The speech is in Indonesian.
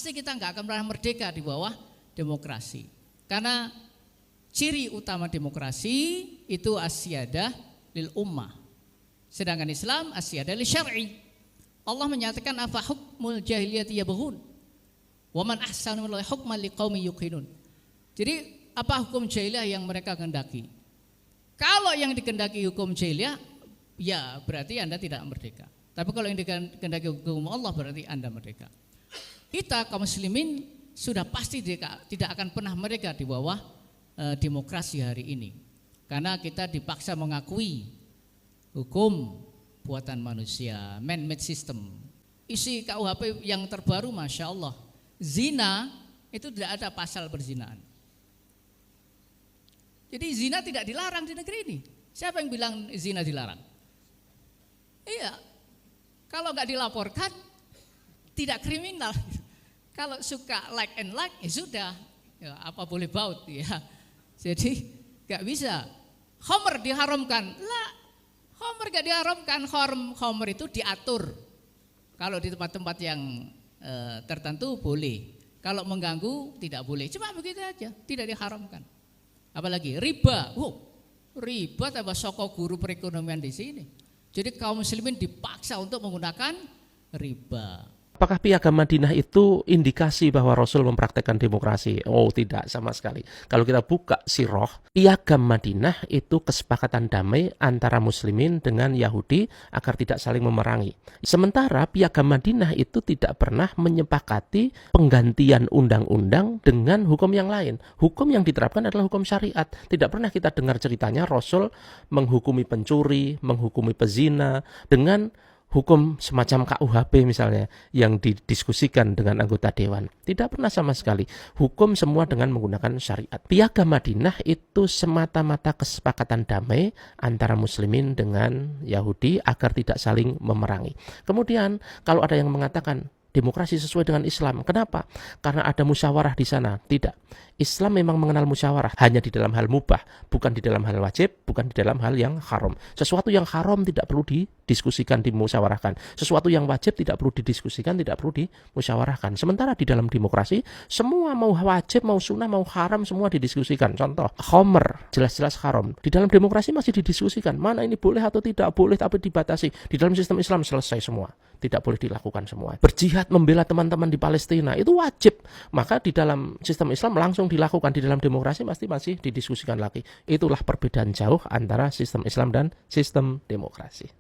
pasti kita nggak akan pernah merdeka di bawah demokrasi. Karena ciri utama demokrasi itu asyadah lil ummah. Sedangkan Islam asyadah li syar'i. Allah menyatakan afa hukmul jahiliyati yabghun wa man ahsanu minallahi hukman liqaumin yuqinun. Jadi apa hukum jahiliyah yang mereka kehendaki? Kalau yang dikehendaki hukum jahiliyah, ya berarti Anda tidak merdeka. Tapi kalau yang dikehendaki hukum Allah berarti Anda merdeka. Kita kaum muslimin sudah pasti tidak akan pernah merdeka di bawah demokrasi hari ini. Karena kita dipaksa mengakui hukum buatan manusia, man-made system. Isi KUHP yang terbaru Masya Allah, zina itu tidak ada pasal perzinaan. Jadi zina tidak dilarang di negeri ini. Siapa yang bilang zina dilarang? Iya, kalau nggak dilaporkan tidak kriminal. Kalau suka like and like, ya sudah, ya, apa boleh baut ya. Jadi nggak bisa. Khamr diharamkan, lah. Khamr nggak diharamkan, khamr itu diatur. Kalau di tempat-tempat yang tertentu boleh. Kalau mengganggu tidak boleh. Cuma begitu aja, tidak diharamkan. Apalagi riba, riba tambah soko guru perekonomian di sini. Jadi kaum muslimin dipaksa untuk menggunakan riba. Apakah Piagam Madinah itu indikasi bahwa Rasul mempraktekkan demokrasi? Oh, tidak sama sekali. Kalau kita buka sirah, Piagam Madinah itu kesepakatan damai antara muslimin dengan Yahudi agar tidak saling memerangi. Sementara Piagam Madinah itu tidak pernah menyepakati penggantian undang-undang dengan hukum yang lain. Hukum yang diterapkan adalah hukum syariat. Tidak pernah kita dengar ceritanya Rasul menghukumi pencuri, menghukumi pezina dengan hukum semacam KUHP misalnya yang didiskusikan dengan anggota dewan. Tidak pernah sama sekali. Hukum semua dengan menggunakan syariat. Piagam Madinah itu semata-mata kesepakatan damai antara muslimin dengan Yahudi agar tidak saling memerangi. Kemudian kalau ada yang mengatakan demokrasi sesuai dengan Islam. Kenapa? Karena ada musyawarah di sana. Tidak. Islam memang mengenal musyawarah hanya di dalam hal mubah, bukan di dalam hal wajib, bukan di dalam hal yang haram. Sesuatu yang haram tidak perlu didiskusikan, dimusyawarahkan. Sesuatu yang wajib tidak perlu didiskusikan, tidak perlu dimusyawarahkan. Sementara di dalam demokrasi, semua mau wajib, mau sunnah, mau haram, semua didiskusikan. Contoh, khamr, jelas-jelas haram. Di dalam demokrasi masih didiskusikan, mana ini boleh atau tidak boleh, tapi dibatasi. Di dalam sistem Islam selesai semua. Tidak boleh dilakukan semua. Berjihad membela teman-teman di Palestina, itu wajib. Maka di dalam sistem Islam langsung dilakukan. Di dalam demokrasi pasti masih didiskusikan lagi. Itulah perbedaan jauh antara sistem Islam dan sistem demokrasi.